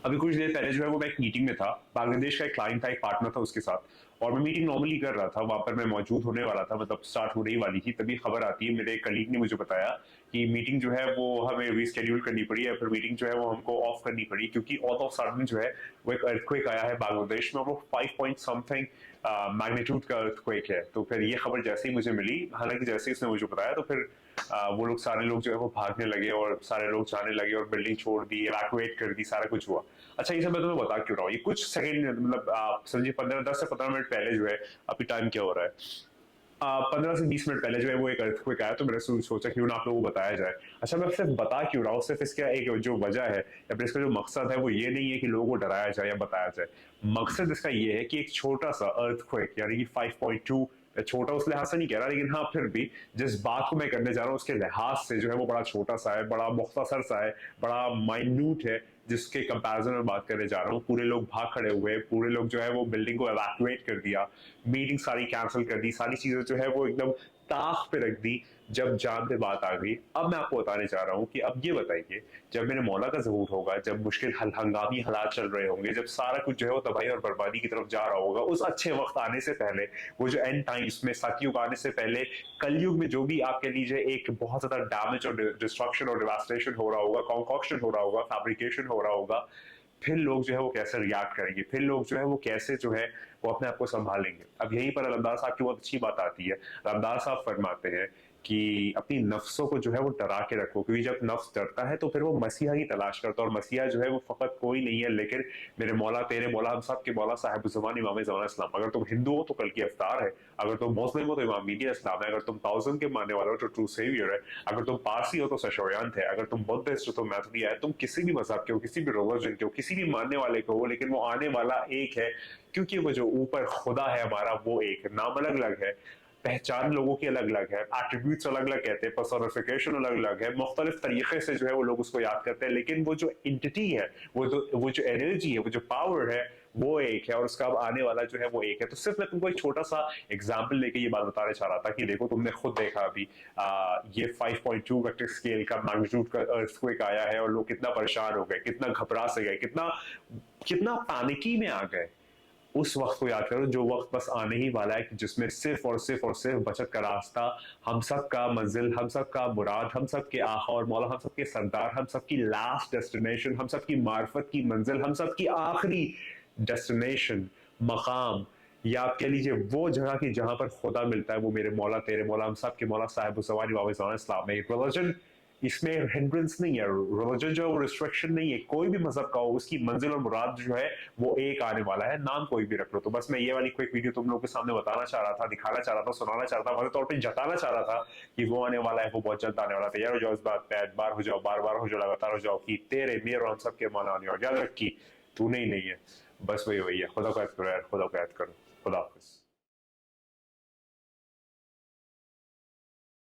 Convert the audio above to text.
अभी कुछ देर पहले जो है वो मैं एक मीटिंग में था, बांग्लादेश का एक क्लाइंट था, एक पार्टनर था उसके साथ, और मैं मीटिंग नॉर्मली कर रहा था, वहां पर मैं मौजूद होने वाला था, मतलब स्टार्ट होने ही वाली थी, तभी खबर आती है, मेरे एक कलीग ने मुझे बताया कि मीटिंग जो है वो हमें रीस्केड्यूल करनी पड़ी, या फिर मीटिंग जो है वो हमको ऑफ करनी पड़ी, क्योंकि ऑल ऑफ सडन जो है वो एक अर्थक्वेक आया है बांग्लादेश में, और वो 5 पॉइंट समथिंग मैग्नीट्यूड का अर्थक्वेक है। तो फिर ये खबर जैसे ही मुझे मिली, हालांकि जैसे ही उसने मुझे बताया, तो फिर वो लोग सारे लोग जो है वो भागने लगे और सारे लोग जाने लगे और बिल्डिंग छोड़ दी, इवैक्यूएट कर दी, सारा कुछ हुआ। अच्छा, ये सब मैं तुम्हें बता क्यों रहा हूँ, ये कुछ सेकंड, मतलब आप समझिए 10 से 15 मिनट पहले जो है, अभी टाइम क्या हो रहा है, 15 से 20 मिनट पहले जो है वो एक अर्थक्वेक आया, तो मैंने सोचा क्यों ना आप लोगों को बताया जाए। अच्छा, मैं सिर्फ बता क्यों रहा हूँ, सिर्फ इसका एक जो वजह है या फिर इसका जो मकसद है वो ये नहीं है कि लोगों को डराया जाए या बताया जाए। मकसद इसका ये है कि एक छोटा सा अर्थक्वेक, यानी कि 5.2, छोटा उस लिहाज से नहीं कह रहा, लेकिन हाँ फिर भी जिस बात को मैं करने जा रहा हूँ उसके लिहाज से जो है वो बड़ा छोटा सा है, बड़ा मुख्तसर सा है, बड़ा माइन्यूट है, जिसके कंपैरिजन में बात करने जा रहा हूँ। पूरे लोग भाग खड़े हुए, पूरे लोग जो है वो बिल्डिंग को एवैक्यूएट कर दिया, मीटिंग सारी कैंसिल कर दी, सारी चीजें जो है वो एकदम ताख पे रख दी, जब जान पे बात आ गई। अब मैं आपको बताने जा रहा हूँ कि अब ये बताइए, जब मेरे मौला का ज़हूर होगा, जब मुश्किल हंगामी हालात चल रहे होंगे, जब सारा कुछ जो है वो तबाही और बर्बादी की तरफ जा रहा होगा, उस अच्छे वक्त आने से पहले, वो जो एंड टाइम्स में सतयुग आने से पहले, कलयुग में जो भी आप कह लीजिए एक बहुत ज्यादा डैमेज और डिस्ट्रक्शन और डिवास्टेशन हो रहा होगा, कॉन्कॉक्शन हो रहा होगा, फैब्रिकेशन हो रहा होगा, फिर लोग जो है वो कैसे रिएक्ट करेंगे, फिर लोग जो है वो कैसे जो है वो अपने आप को संभालेंगे। अब यहीं पर रमदास साहब की बहुत अच्छी बात आती है। रमदास साहब फरमाते हैं कि अपनी नफ्सों को जो है वो डरा के रखो, क्योंकि जब नफ्स डरता है तो फिर वो मसीहा की तलाश करता है, और मसीहा जो है वो फकत कोई नहीं है, लेकिन मेरे मौला, तेरे मौला, हम सब के मौला साहिब ज़मान इमाम ज़मान इस्लाम। अगर तुम हिंदू हो तो कल की अफ्तार है, अगर तुम मुस्लिम हो तो इमाम मीडिया इस्लाम है, अगर तुम ताउज़म के मानने वाले हो तो ट्रू सेवियर है, अगर तुम पारसी हो तो सशोयांत है, अगर तुम बुद्धिस्ट हो तो मैथुरिया है, तुम किसी भी मजहब के हो, किसी भी रिलीजन के हो, किसी भी मानने वाले को हो, लेकिन वो आने वाला एक है, क्योंकि वो जो ऊपर खुदा है हमारा वो एक है। नाम अलग अलग है, पहचान लोगों की अलग अलग है, एट्रीब्यूट्स अलग अलग कहते हैं, पर्सोनिफिकेशन अलग अलग है, मुख्तलिफ तरीके से जो है वो लोग उसको याद करते हैं, लेकिन वो जो इंटिटी है, वो जो एनर्जी है, वो जो पावर है, वो एक है, और उसका अब आने वाला जो है वो एक है। तो सिर्फ मैं तुमको एक छोटा सा एग्जाम्पल लेके ये बात बताने चाह रहा था कि देखो, तुमने खुद देखा अभी ये 5.2 रेक्टर स्केल का मैग्नीट्यूड का अर्थक्वेक आया है, और लोग कितना परेशान हो गए, कितना घबरा से गए, कितना कितना पैनिकी में आ गए। उस वक्त को याद करो जो वक्त बस आने ही वाला है, कि जिसमें सिर्फ और सिर्फ और सिर्फ बचत का रास्ता, हम सब का मंजिल, हम सब का मुराद, हम सब के आका और मौला, हम सब के सरदार, हम सब की लास्ट डेस्टिनेशन, हम सब की मार्फत की मंजिल, हम सब की आखिरी डेस्टिनेशन, मकाम, या आप कह लीजिए वो जगह की जहां पर खुदा मिलता है, वो मेरे मौला, तेरे मौला, हम सब के मौला साहिब सवारी बाबा इस्लाम है। रिलीजन इसमें हिंड्रेंस नहीं है, रिलीजन जो है वो रिस्ट्रिक्शन नहीं है, कोई भी मजहब का हो, उसकी मंजिल और मुराद जो है वो एक आने वाला है, नाम कोई भी रख लो। तो बस मैं ये वाली क्विक वीडियो तुम लोगों के सामने बताना चाह रहा था, दिखाना चाह रहा था, सुनाना चाह रहा था, वाले तौर पर जताना चाह रहा था कि वो आने वाला है, वो बहुत जल्द आने वाला है। तैयार हो जाओ इस बात पे, बार हो जाओ, बार बार हो जाओ, लगातार हो जाओ कि तेरे मेरे और हम सबके मौला आने वाला। याद रख कि तू नहीं है, बस वही है। खुदा को याद करो यार, खुदा को याद करो। खुदा हाफिज।